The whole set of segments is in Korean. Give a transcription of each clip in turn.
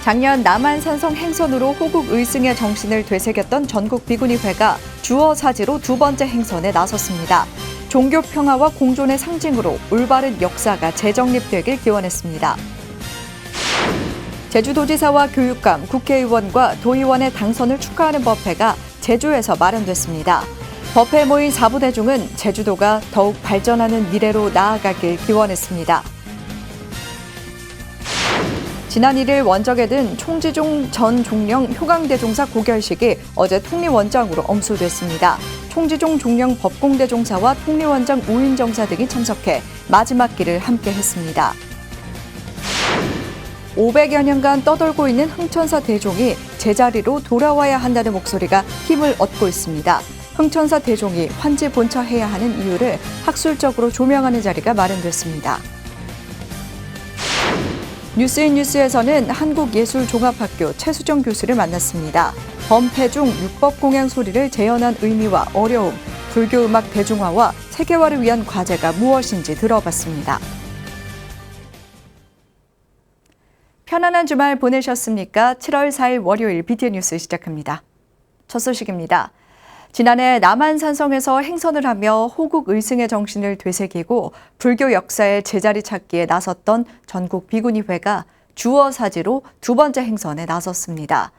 작년 남한산성 행선으로 호국 의승의 정신을 되새겼던 전국비구니회가 주어사지로 두 번째 행선에 나섰습니다. 종교 평화와 공존의 상징으로 올바른 역사가 재정립되길 기원했습니다. 제주도지사와 교육감, 국회의원과 도의원의 당선을 축하하는 법회가 제주에서 마련됐습니다. 법회에 모인 4부대중은 제주도가 더욱 발전하는 미래로 나아가길 기원했습니다. 지난 1일 원적에 든 총지종 전 종령 효강대종사 고결식이 어제 통리원장으로 엄수됐습니다. 총지종 종령 법공대종사와 통리원장 우인정사 등이 참석해 마지막 길을 함께 했습니다. 500여 년간 떠돌고 있는 흥천사 대종이 제자리로 돌아와야 한다는 목소리가 힘을 얻고 있습니다. 흥천사 대종이 환지 본처해야 하는 이유를 학술적으로 조명하는 자리가 마련됐습니다. 뉴스인뉴스에서는 한국예술종합학교 최수정 교수를 만났습니다. 범패 중 율법공양 소리를 재현한 의미와 어려움, 불교음악 대중화와 세계화를 위한 과제가 무엇인지 들어봤습니다. 편안한 주말 보내셨습니까? 7월 4일 월요일 BTN 뉴스 시작합니다. 첫 소식입니다. 지난해 남한산성에서 행선을 하며 호국 의승의 정신을 되새기고 불교 역사의 제자리 찾기에 나섰던 전국비구니회가 주어사지로 두 번째 행선에 나섰습니다.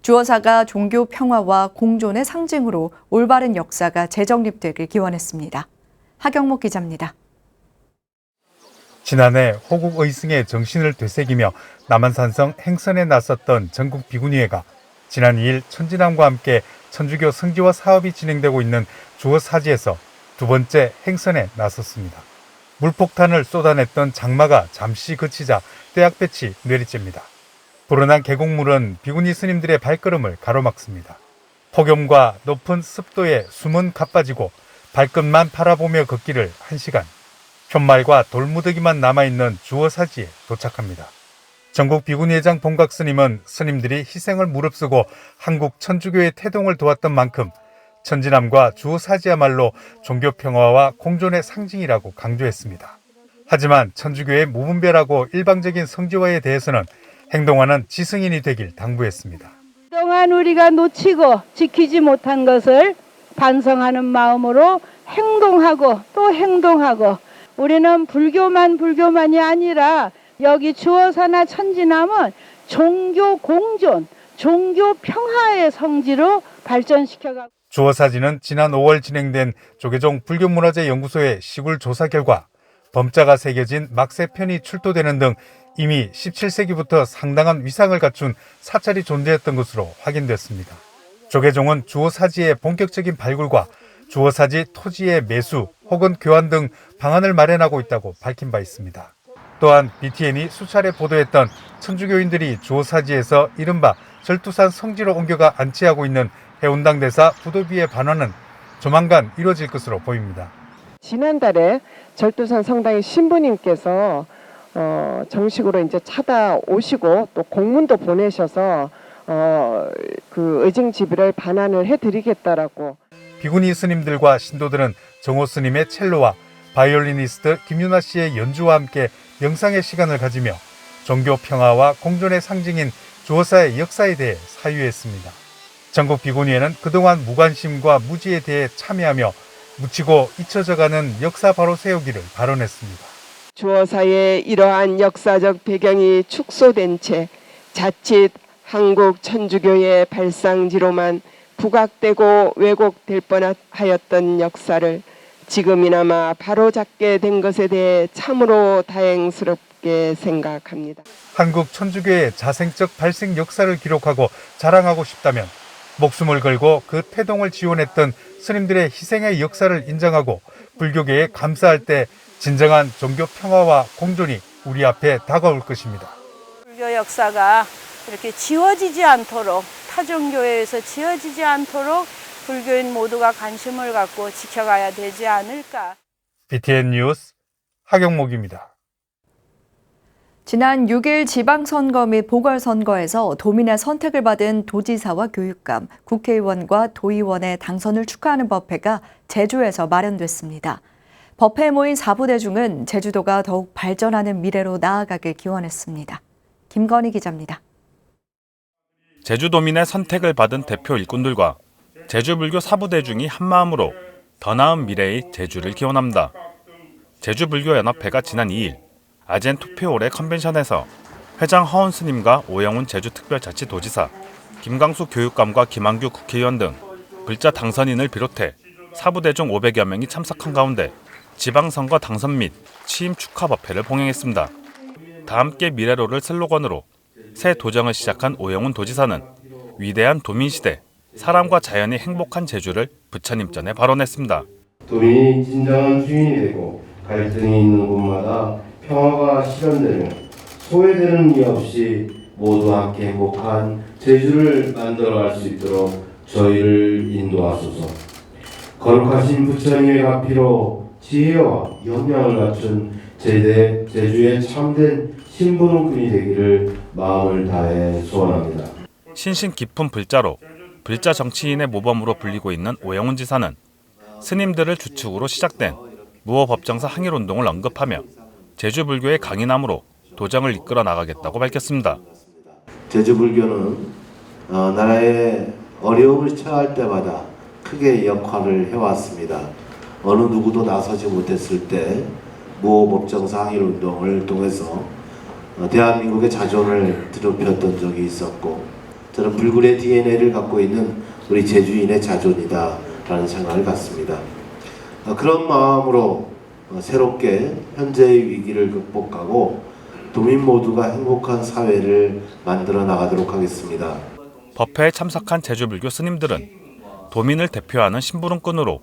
주어사가 종교 평화와 공존의 상징으로 올바른 역사가 재정립되길 기원했습니다. 하경목 기자입니다. 지난해 호국 의승의 정신을 되새기며 남한산성 행선에 나섰던 전국비구니회가 지난 2일 천지남과 함께 천주교 성지화 사업이 진행되고 있는 주어사지에서 두 번째 행선에 나섰습니다. 물폭탄을 쏟아냈던 장마가 잠시 그치자 떼약볕이 내리쬐니다. 불어난 계곡물은 비구니 스님들의 발걸음을 가로막습니다. 폭염과 높은 습도에 숨은 가빠지고 발끝만 바라보며 걷기를 1시간. 현말과 돌무더기만 남아있는 주어사지에 도착합니다. 전국 비구니회장 본각 스님은 스님들이 희생을 무릅쓰고 한국 천주교의 태동을 도왔던 만큼 천지남과 주어사지야말로 종교 평화와 공존의 상징이라고 강조했습니다. 하지만 천주교의 무분별하고 일방적인 성지화에 대해서는 행동하는 지성인이 되길 당부했습니다. 그동안 우리가 놓치고 지키지 못한 것을 반성하는 마음으로 행동하고 또 행동하고 우리는 불교만이 아니라 여기 주어사나 천지남은 종교 공존, 종교 평화의 성지로 발전시켜가고 주어사지는 지난 5월 진행된 조계종 불교문화재 연구소의 시굴 조사 결과 범자가 새겨진 막세편이 출토되는 등 이미 17세기부터 상당한 위상을 갖춘 사찰이 존재했던 것으로 확인됐습니다. 조계종은 주어사지의 본격적인 발굴과 주어사지 토지의 매수 혹은 교환 등 방안을 마련하고 있다고 밝힌 바 있습니다. 또한 BTN이 수차례 보도했던 천주교인들이 주어사지에서 이른바 절두산 성지로 옮겨가 안치하고 있는 해운당 대사 부도비의 반환은 조만간 이루어질 것으로 보입니다. 지난달에 절두산 성당의 신부님께서 정식으로 이제 찾아오시고 또 공문도 보내셔서 그 의증지비를 반환을 해드리겠다라고. 비구니 스님들과 신도들은 정호 스님의 첼로와 바이올리니스트 김윤아 씨의 연주와 함께 영상의 시간을 가지며 종교 평화와 공존의 상징인 주어사의 역사에 대해 사유했습니다. 전국 비구니회는 그동안 무관심과 무지에 대해 참여하며 묻히고 잊혀져가는 역사 바로 세우기를 발언했습니다. 주어사의 이러한 역사적 배경이 축소된 채 자칫 한국 천주교의 발상지로만 부각되고 왜곡될 뻔하였던 역사를 지금이나마 바로잡게 된 것에 대해 참으로 다행스럽게 생각합니다. 한국 천주교의 자생적 발생 역사를 기록하고 자랑하고 싶다면 목숨을 걸고 그 태동을 지원했던 스님들의 희생의 역사를 인정하고 불교계에 감사할 때 진정한 종교 평화와 공존이 우리 앞에 다가올 것입니다. 불교 역사가 이렇게 지워지지 않도록 타종교회에서 지워지지 않도록 불교인 모두가 관심을 갖고 지켜가야 되지 않을까. BTN 뉴스 하경목입니다. 지난 6일 지방선거 및 보궐선거에서 도민의 선택을 받은 도지사와 교육감, 국회의원과 도의원의 당선을 축하하는 법회가 제주에서 마련됐습니다. 법회에 모인 4부대중은 제주도가 더욱 발전하는 미래로 나아가길 기원했습니다. 김건희 기자입니다. 제주도민의 선택을 받은 대표 일꾼들과 제주불교 사부대중이 한마음으로 더 나은 미래의 제주를 기원합니다. 제주불교연합회가 지난 2일 아젠 투표홀의 컨벤션에서 회장 허운 스님과 오영훈 제주특별자치도지사, 김광수 교육감과 김한규 국회의원 등 불자 당선인을 비롯해 사부대중 500여 명이 참석한 가운데 지방선거 당선 및 취임 축하 법회를 봉행했습니다. 다 함께 미래로를 슬로건으로 새 도정을 시작한 오영훈 도지사는 위대한 도민시대, 사람과 자연이 행복한 제주를 부처님 전에 발언했습니다. 도민이 진정한 주인이 되고 갈등이 있는 곳마다 평화가 실현되며 소외되는 일 없이 모두 함께 행복한 제주를 만들어갈 수 있도록 저희를 인도하소서. 거룩하신 부처님의 가피로 지혜와 역량을 갖춘 제주의 참된 신부름꾼이 되기를 마음을 다해 소원합니다. 신신 깊은 불자로 불자 정치인의 모범으로 불리고 있는 오영훈 지사는 스님들을 주축으로 시작된 무호법정사 항일운동을 언급하며 제주불교의 강인함으로 도정을 이끌어 나가겠다고 밝혔습니다. 제주불교는 나라의 어려움을 처할 때마다 크게 역할을 해왔습니다. 어느 누구도 나서지 못했을 때 무호법정사 항일운동을 통해서 대한민국의 자존을 드높였던 적이 있었고, 저는 불굴의 DNA를 갖고 있는 우리 제주인의 자존이다라는 생각을 갖습니다. 그런 마음으로 새롭게 현재의 위기를 극복하고 도민 모두가 행복한 사회를 만들어 나가도록 하겠습니다. 법회에 참석한 제주불교 스님들은 도민을 대표하는 심부름꾼으로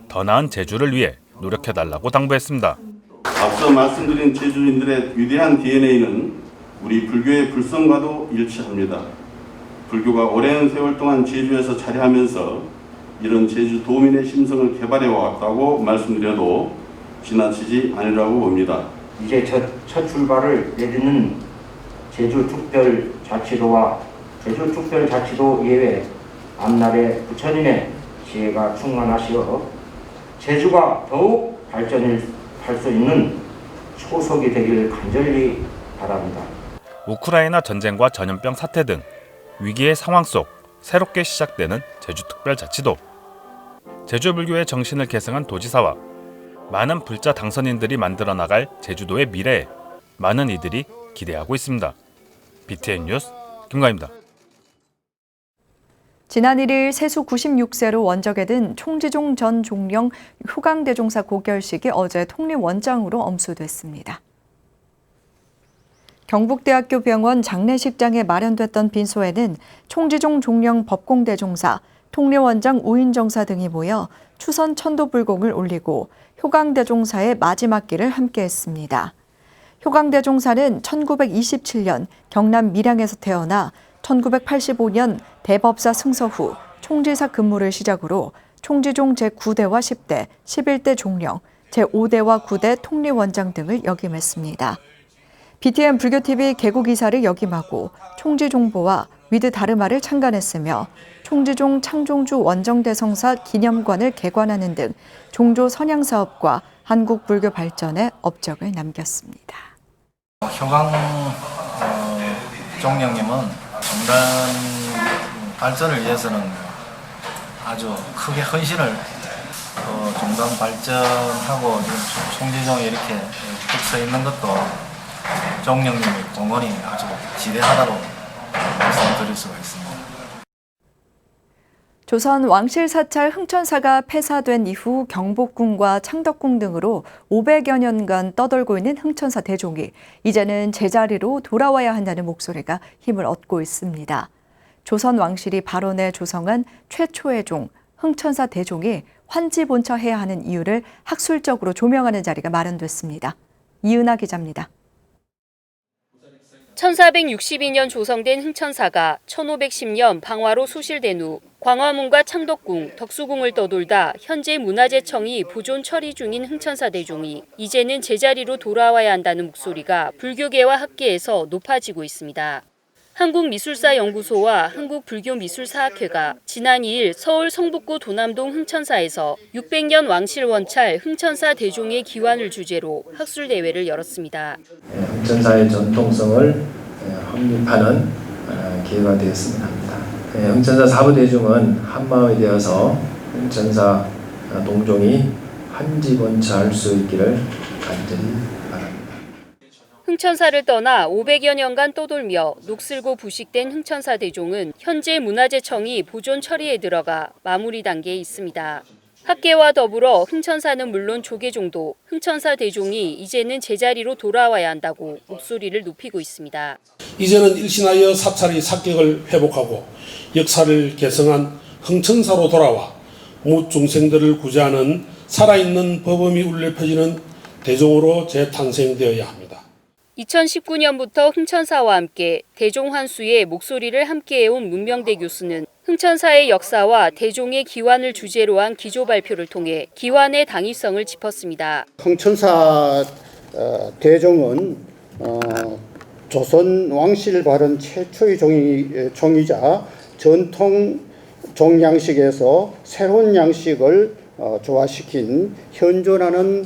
더 나은 제주를 위해 노력해달라고 당부했습니다. 앞서 말씀드린 제주인들의 위대한 DNA는 우리 불교의 불성과도 일치합니다. 불교가 오랜 세월 동안 제주에서 자리하면서 이런 제주 도민의 심성을 개발해 왔다고 말씀드려도 지나치지 않으라고 봅니다. 이제 첫 출발을 내딛는 제주특별자치도와 제주특별자치도 예외 앞날에 부처님의 지혜가 충만하시어 제주가 더욱 발전할 수 있는 초석이 되길 간절히 바랍니다. 우크라이나 전쟁과 전염병 사태 등 위기의 상황 속 새롭게 시작되는 제주특별자치도. 제주불교의 정신을 계승한 도지사와 많은 불자 당선인들이 만들어 나갈 제주도의 미래에 많은 이들이 기대하고 있습니다. BTN 뉴스 김가희입니다. 지난 1일 세수 96세로 원적에 든 총지종 전 종령 효강대종사 고결식이 어제 통리원장으로 엄수됐습니다. 경북대학교 병원 장례식장에 마련됐던 빈소에는 총지종 종령 법공대종사, 통리원장 우인정사 등이 모여 추선 천도불공을 올리고 효강대종사의 마지막 길을 함께했습니다. 효강대종사는 1927년 경남 밀양에서 태어나 1985년 대법사 승서 후 총지사 근무를 시작으로 총지종 제9대와 10대, 11대 종령, 제5대와 9대 통리원장 등을 역임했습니다. BTN 불교TV 개국이사를 역임하고 총지종보와 위드 다르마를 창간했으며 총지종 창종주 원정대성사 기념관을 개관하는 등 종조 선양 사업과 한국 불교 발전에 업적을 남겼습니다. 효강 종령님은 정단 발전을 위해서는 아주 크게 헌신을 정단 발전하고 총지종에 이렇게 쭉 서 있는 것도 종령님의 공헌이 아주 지대하다고 말씀드릴 수가 있습니다. 조선 왕실 사찰 흥천사가 폐사된 이후 경복궁과 창덕궁 등으로 500여 년간 떠돌고 있는 흥천사 대종이 이제는 제자리로 돌아와야 한다는 목소리가 힘을 얻고 있습니다. 조선 왕실이 발원해 조성한 최초의 종, 흥천사 대종이 환지본처해야 하는 이유를 학술적으로 조명하는 자리가 마련됐습니다. 이은하 기자입니다. 1462년 조성된 흥천사가 1510년 방화로 소실된 후 광화문과 창덕궁, 덕수궁을 떠돌다 현재 문화재청이 보존 처리 중인 흥천사 대종이 이제는 제자리로 돌아와야 한다는 목소리가 불교계와 학계에서 높아지고 있습니다. 한국미술사연구소와 한국불교미술사학회가 지난 2일 서울 성북구 도남동 흥천사에서 600년 왕실 원찰 흥천사 대종의 기원을 주제로 학술대회를 열었습니다. 흥천사의 전통성을 확립하는 기회가 되었으면 합니다. 흥천사 사부대중은 한마음이 되어서 흥천사 동종이 한지번처할 수 있기를 간절히 바랍니다. 흥천사를 떠나 500여 년간 떠돌며 녹슬고 부식된 흥천사 대종은 현재 문화재청이 보존 처리에 들어가 마무리 단계에 있습니다. 학계와 더불어 흥천사는 물론 조계종도 흥천사 대종이 이제는 제자리로 돌아와야 한다고 목소리를 높이고 있습니다. 이제는 일신하여 사찰의 사격을 회복하고 역사를 개성한 흥천사로 돌아와 무중생들을 구제하는 살아있는 법음이 울려 퍼지는 대종으로 재탄생되어야 합니다. 2019년부터 흥천사와 함께 대종환수의 목소리를 함께해온 문명대 교수는 흥천사의 역사와 대종의 기환을 주제로 한 기조 발표를 통해 기환의 당위성을 짚었습니다. 흥천사 대종은 조선 왕실 발은 최초의 종이자 전통 종양식에서 새로운 양식을 조화시킨 현존하는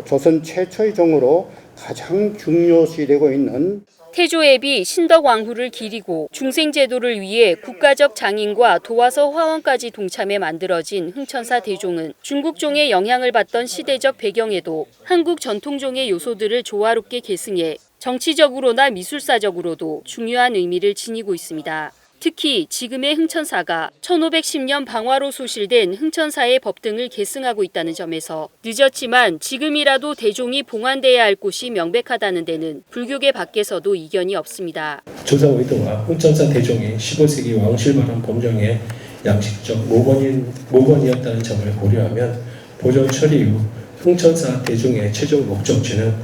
조선 최초의 종으로 가장 중요시되고 있는 태조애비 신덕왕후를 기리고 중생제도를 위해 국가적 장인과 도화서 화원까지 동참해 만들어진 흥천사 대종은 중국종의 영향을 받던 시대적 배경에도 한국 전통종의 요소들을 조화롭게 계승해 정치적으로나 미술사적으로도 중요한 의미를 지니고 있습니다. 특히 지금의 흥천사가 1510년 방화로 소실된 흥천사의 법 등을 계승하고 있다는 점에서 늦었지만 지금이라도 대종이 봉안돼야 할 곳이 명백하다는 데는 불교계 밖에서도 이견이 없습니다. 조사 의도와 흥천사 대종이 15세기 왕실 발언 법령의 양식적 모건이었다는 점을 고려하면 보존 처리 후 흥천사 대종의 최종 목적지는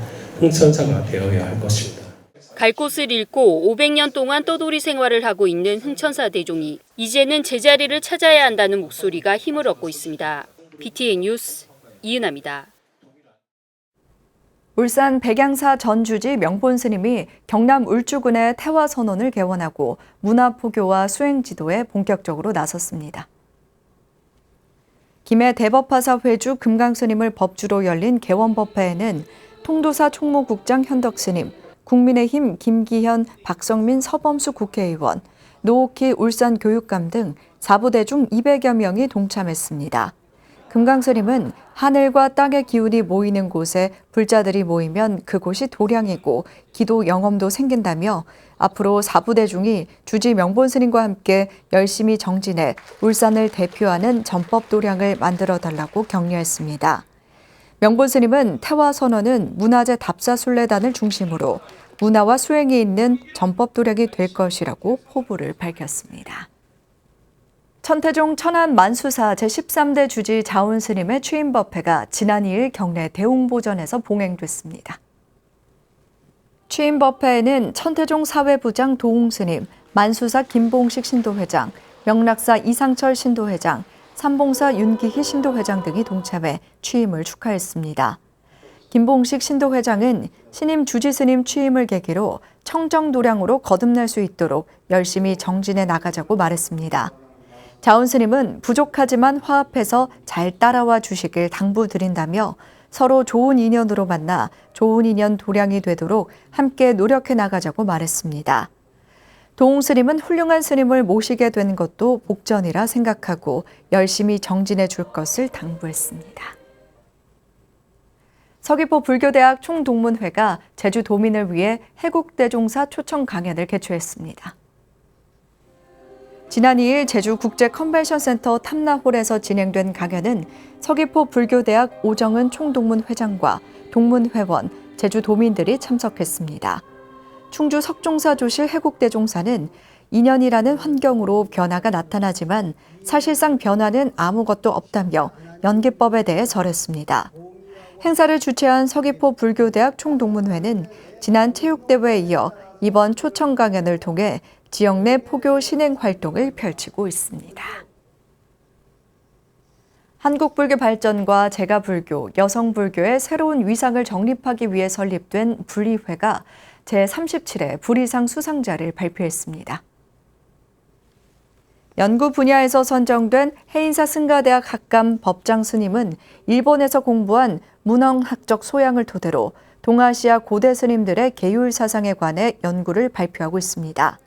흥천사가 되어야 할 것입니다. 갈 곳을 잃고 500년 동안 떠돌이 생활을 하고 있는 흥천사 대종이 이제는 제자리를 찾아야 한다는 목소리가 힘을 얻고 있습니다. BTN 뉴스 이은하입니다. 울산 백양사 전주지 명본 스님이 경남 울주군의 태화선원을 개원하고 문화포교와 수행지도에 본격적으로 나섰습니다. 김해 대법화사 회주 금강스님을 법주로 열린 개원법회에는 통도사 총무국장 현덕스님, 국민의힘 김기현, 박성민 서범수 국회의원, 노옥희 울산교육감 등 4부대 중 200여 명이 동참했습니다. 금강스님은 하늘과 땅의 기운이 모이는 곳에 불자들이 모이면 그곳이 도량이고 기도 영험도 생긴다며 앞으로 4부대 중이 주지 명본스님과 함께 열심히 정진해 울산을 대표하는 전법 도량을 만들어달라고 격려했습니다. 명본스님은 태화선원은 문화재 답사순례단을 중심으로 문화와 수행이 있는 전법도량이 될 것이라고 포부를 밝혔습니다. 천태종 천안 만수사 제13대 주지 자운스님의 취임법회가 지난 2일 경내 대웅보전에서 봉행됐습니다. 취임법회에는 천태종 사회부장 도웅스님, 만수사 김봉식 신도회장, 명락사 이상철 신도회장, 삼봉사 윤기희 신도회장 등이 동참해 취임을 축하했습니다. 김봉식 신도회장은 신임 주지스님 취임을 계기로 청정도량으로 거듭날 수 있도록 열심히 정진해 나가자고 말했습니다. 자운스님은 부족하지만 화합해서 잘 따라와 주시길 당부드린다며 서로 좋은 인연으로 만나 좋은 인연 도량이 되도록 함께 노력해 나가자고 말했습니다. 도웅스님은 훌륭한 스님을 모시게 된 것도 복전이라 생각하고 열심히 정진해 줄 것을 당부했습니다. 서귀포 불교대학 총동문회가 제주도민을 위해 해국대종사 초청 강연을 개최했습니다. 지난 2일 제주 국제컨벤션센터 탐나홀에서 진행된 강연은 서귀포 불교대학 오정은 총동문회장과 동문회원, 제주도민들이 참석했습니다. 충주 석종사 조실 해국대종사는 2년이라는 환경으로 변화가 나타나지만 사실상 변화는 아무것도 없다며 연기법에 대해 절했습니다. 행사를 주최한 서귀포 불교대학 총동문회는 지난 체육대회에 이어 이번 초청 강연을 통해 지역 내 포교 신행 활동을 펼치고 있습니다. 한국불교 발전과 제가불교, 여성불교의 새로운 위상을 정립하기 위해 설립된 불의회가 제37회 불의상 수상자를 발표했습니다. 연구 분야에서 선정된 해인사 승가대학 학감 법장 스님은 일본에서 공부한 문헌학적 소양을 토대로 동아시아 고대 스님들의 계율 사상에 관해 연구를 발표하고 있습니다.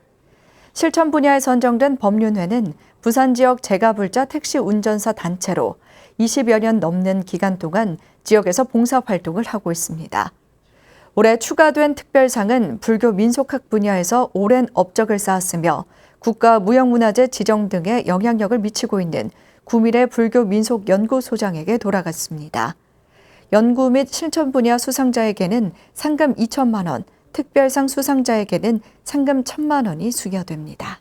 실천 분야에 선정된 법륜회는 부산 지역 재가불자 택시 운전사 단체로 20여 년 넘는 기간 동안 지역에서 봉사활동을 하고 있습니다. 올해 추가된 특별상은 불교 민속학 분야에서 오랜 업적을 쌓았으며 국가무형문화재 지정 등에 영향력을 미치고 있는 구미래 불교민속연구소장에게 돌아갔습니다. 연구 및 실천 분야 수상자에게는 상금 2천만 원, 특별상 수상자에게는 상금 1,000만 원이 수여됩니다.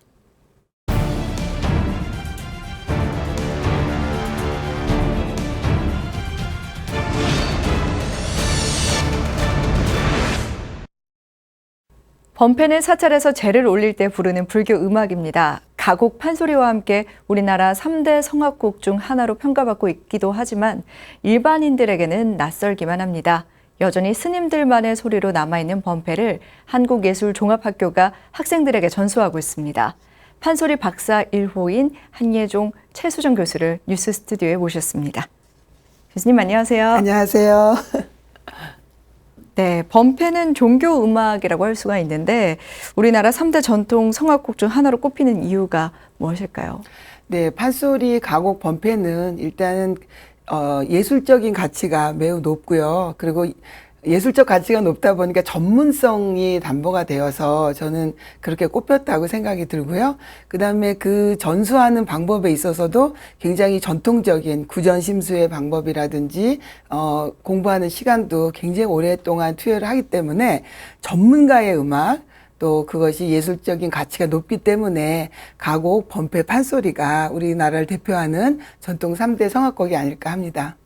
범패는 사찰에서 제를 올릴 때 부르는 불교 음악입니다. 가곡 판소리와 함께 우리나라 3대 성악곡 중 하나로 평가받고 있기도 하지만 일반인들에게는 낯설기만 합니다. 여전히 스님들만의 소리로 남아있는 범패를 한국예술종합학교가 학생들에게 전수하고 있습니다. 판소리 박사 1호인 한예종 최수정 교수를 뉴스 스튜디오에 모셨습니다. 교수님 안녕하세요. 안녕하세요. 네, 범패는 종교 음악이라고 할 수가 있는데 우리나라 3대 전통 성악곡 중 하나로 꼽히는 이유가 무엇일까요? 네, 판소리, 가곡, 범패는 일단은 예술적인 가치가 매우 높고요. 그리고 예술적 가치가 높다 보니까 전문성이 담보가 되어서 저는 그렇게 꼽혔다고 생각이 들고요. 그다음에 그 전수하는 방법에 있어서도 굉장히 전통적인 구전심수의 방법이라든지 공부하는 시간도 굉장히 오랫동안 투여를 하기 때문에 전문가의 음악 또 그것이 예술적인 가치가 높기 때문에 가곡, 범패, 판소리가 우리나라를 대표하는 전통 3대 성악곡이 아닐까 합니다.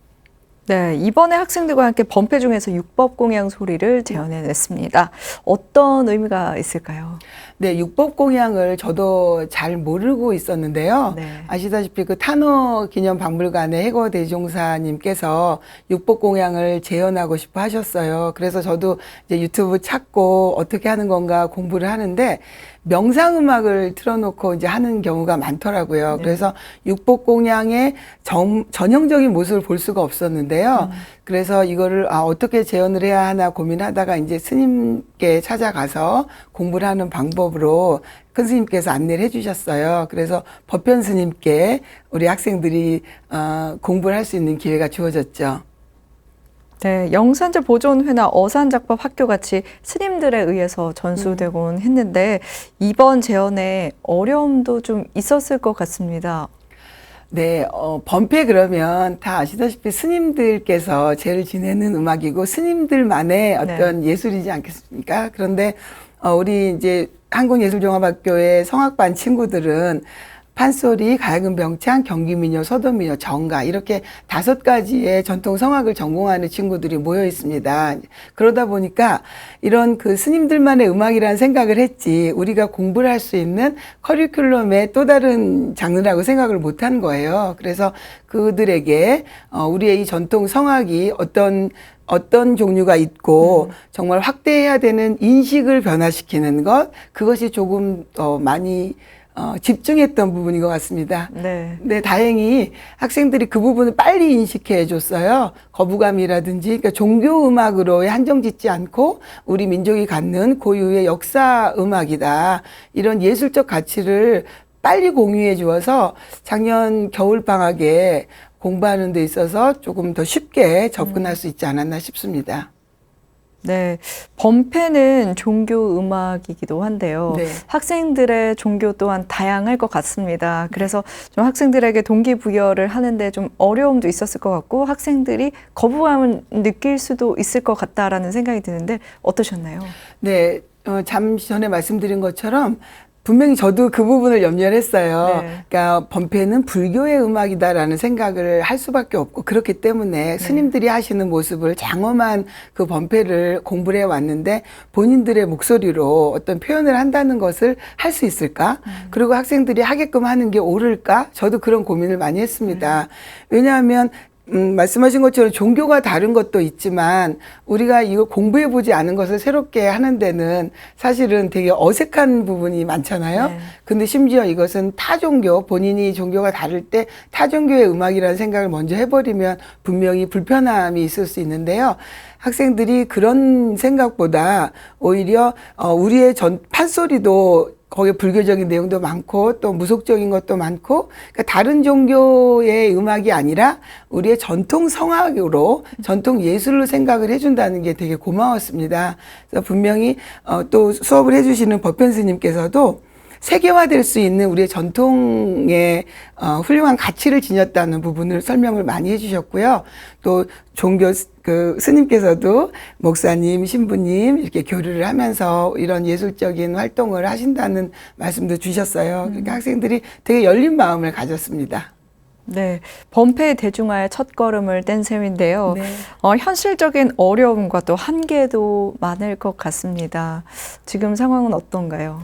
네, 이번에 학생들과 함께 범패 중에서 육법공양 소리를 재현해냈습니다. 어떤 의미가 있을까요? 네, 육법공양을 저도 잘 모르고 있었는데요. 네. 아시다시피 그 탄호기념박물관의 해거 대종사님께서 육법공양을 재현하고 싶어 하셨어요. 그래서 저도 이제 유튜브 찾고 어떻게 하는 건가 공부를 하는데 명상음악을 틀어놓고 이제 하는 경우가 많더라고요. 네. 그래서 육법공양의 전형적인 모습을 볼 수가 없었는데요. 그래서 이거를 어떻게 재현을 해야 하나 고민하다가 이제 스님께 찾아가서 공부를 하는 방법으로 큰 스님께서 안내를 해주셨어요. 그래서 법현 스님께 우리 학생들이 공부를 할 수 있는 기회가 주어졌죠. 네, 영산제 보존회나 어산작법 학교 같이 스님들에 의해서 전수되곤 했는데 이번 재현에 어려움도 좀 있었을 것 같습니다. 네, 범패 그러면 다 아시다시피 스님들께서 제를 지내는 음악이고 스님들만의 어떤 예술이지 않겠습니까? 그런데 우리 이제 한국예술종합학교의 성악반 친구들은 판소리, 가야금 병창, 경기민요, 서도민요, 정가 이렇게 5가지의 전통 성악을 전공하는 친구들이 모여 있습니다. 그러다 보니까 이런 그 스님들만의 음악이라는 생각을 했지 우리가 공부를 할 수 있는 커리큘럼의 또 다른 장르라고 생각을 못한 거예요. 그래서 그들에게 우리의 이 전통 성악이 어떤 종류가 있고 정말 확대해야 되는 인식을 변화시키는 것, 그것이 조금 더 많이 집중했던 부분인 것 같습니다. 네, 다행히 학생들이 그 부분을 빨리 인식해 줬어요. 거부감이라든지, 그러니까 종교 음악으로 한정짓지 않고 우리 민족이 갖는 고유의 역사 음악이다. 이런 예술적 가치를 빨리 공유해 주어서 작년 겨울방학에 공부하는 데 있어서 조금 더 쉽게 접근할 수 있지 않았나 싶습니다. 네, 범패는 종교 음악이기도 한데요. 네. 학생들의 종교 또한 다양할 것 같습니다. 그래서 좀 학생들에게 동기부여를 하는데 좀 어려움도 있었을 것 같고 학생들이 거부감을 느낄 수도 있을 것 같다라는 생각이 드는데 어떠셨나요? 네, 잠시 전에 말씀드린 것처럼 분명히 저도 그 부분을 염려를 했어요. 네. 그러니까 범패는 불교의 음악이다라는 생각을 할 수밖에 없고 그렇기 때문에 스님들이 하시는 모습을 장엄한 그 범패를 공부를 해왔는데 본인들의 목소리로 어떤 표현을 한다는 것을 할 수 있을까? 그리고 학생들이 하게끔 하는 게 옳을까? 저도 그런 고민을 많이 했습니다. 왜냐하면 말씀하신 것처럼 종교가 다른 것도 있지만 우리가 이거 공부해보지 않은 것을 새롭게 하는 데는 사실은 되게 어색한 부분이 많잖아요. 근데 심지어 이것은 타 종교, 본인이 종교가 다를 때 타 종교의 음악이라는 생각을 먼저 해버리면 분명히 불편함이 있을 수 있는데요. 학생들이 그런 생각보다 오히려 우리의 판소리도 거기에 불교적인 내용도 많고 또 무속적인 것도 많고 그러니까 다른 종교의 음악이 아니라 우리의 전통 성악으로 전통 예술로 생각을 해준다는 게 되게 고마웠습니다. 그래서 분명히 또 수업을 해주시는 법현 스님께서도 세계화될 수 있는 우리의 전통의 훌륭한 가치를 지녔다는 부분을 설명을 많이 해주셨고요. 또 종교 스님께서도 목사님, 신부님 이렇게 교류를 하면서 이런 예술적인 활동을 하신다는 말씀도 주셨어요. 그러니까 학생들이 되게 열린 마음을 가졌습니다. 네, 범패 대중화의 첫걸음을 뗀 셈인데요. 네. 현실적인 어려움과 또 한계도 많을 것 같습니다. 지금 상황은 어떤가요?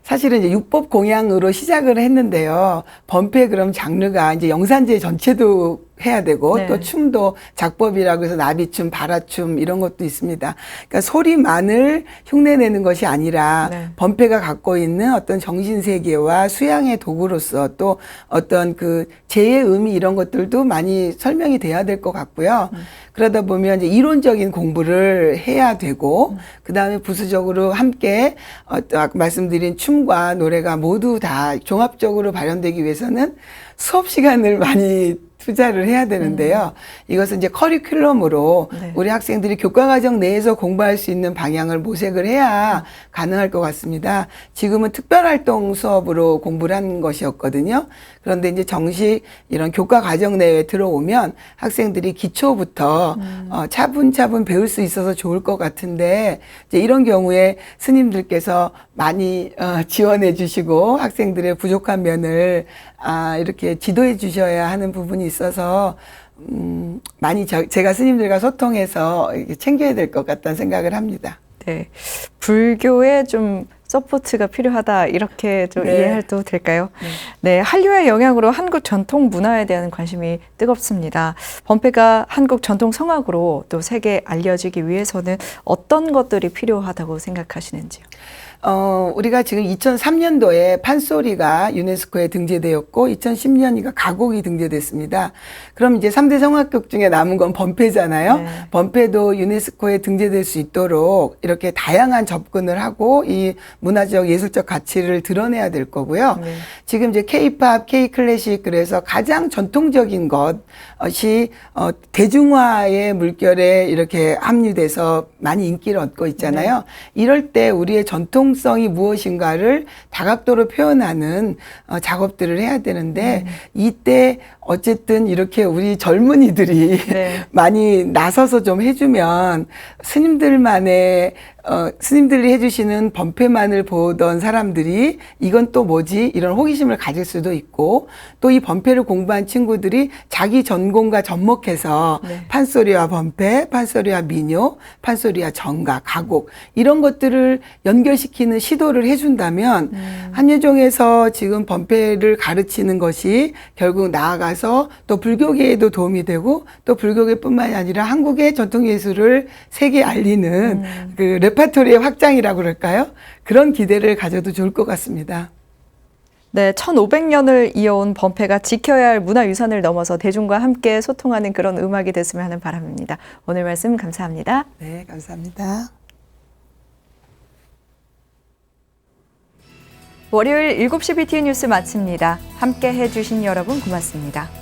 사실은 이제 육법 공양으로 시작을 했는데요. 범패 그럼 장르가 이제 영산제 전체도 해야 되고 네. 또 춤도 작법이라고 해서 나비춤, 바라춤 이런 것도 있습니다. 그러니까 소리만을 흉내내는 것이 아니라 네. 범패가 갖고 있는 어떤 정신세계와 수양의 도구로서 또 어떤 그 제의 의미 이런 것들도 많이 설명이 돼야 될 것 같고요. 그러다 보면 이제 이론적인 공부를 해야 되고 그 다음에 부수적으로 함께 아까 말씀드린 춤과 노래가 모두 다 종합적으로 발현되기 위해서는 수업 시간을 많이 투자를 해야 되는데요. 이것은 이제 커리큘럼으로 네. 우리 학생들이 교과과정 내에서 공부할 수 있는 방향을 모색을 해야 가능할 것 같습니다. 지금은 특별활동 수업으로 공부를 한 것이었거든요. 그런데 이제 정식 이런 교과과정 내에 들어오면 학생들이 기초부터 차분차분 배울 수 있어서 좋을 것 같은데 이제 이런 경우에 스님들께서 많이 지원해 주시고 학생들의 부족한 면을 이렇게 지도해 주셔야 하는 부분이 있어서 많이 제가 스님들과 소통해서 이렇게 챙겨야 될 것 같다는 생각을 합니다. 네, 불교에 좀 서포트가 필요하다 이렇게 좀 네. 이해해도 될까요? 네, 한류의 영향으로 한국 전통 문화에 대한 관심이 뜨겁습니다. 범패가 한국 전통 성악으로 또 세계에 알려지기 위해서는 어떤 것들이 필요하다고 생각하시는지요? 우리가 지금 2003년도에 판소리가 유네스코에 등재되었고 2010년이가 가곡이 등재됐습니다. 그럼 이제 3대 성악극 중에 남은 건 범패잖아요. 네. 범패도 유네스코에 등재될 수 있도록 이렇게 다양한 접근을 하고 이 문화적 예술적 가치를 드러내야 될 거고요. 네. 지금 이제 K-팝, K-클래식 그래서 가장 전통적인 것이 대중화의 물결에 이렇게 합류돼서 많이 인기를 얻고 있잖아요. 네. 이럴 때 우리의 전통성이 무엇인가를 다각도로 표현하는 작업들을 해야 되는데 이때 어쨌든 이렇게 우리 젊은이들이 네. 많이 나서서 좀 해주면 스님들만의 스님들이 해주시는 범패만을 보던 사람들이 이건 또 뭐지? 이런 호기심을 가질 수도 있고 또 이 범패를 공부한 친구들이 자기 전공과 접목해서 네. 판소리와 범패, 판소리와 민요, 판소리와 정가, 가곡 이런 것들을 연결시키는 시도를 해준다면 한예종에서 지금 범패를 가르치는 것이 결국 나아가서 또 불교계에도 도움이 되고 또 불교계뿐만이 아니라 한국의 전통예술을 세계에 알리는 그 레파토리의 확장이라고 그럴까요? 그런 기대를 가져도 좋을 것 같습니다. 네, 1500년을 이어온 범패가 지켜야 할 문화유산을 넘어서 대중과 함께 소통하는 그런 음악이 됐으면 하는 바람입니다. 오늘 말씀 감사합니다. 네, 감사합니다. 월요일 7시 BTN 뉴스 마칩니다. 함께 해주신 여러분 고맙습니다.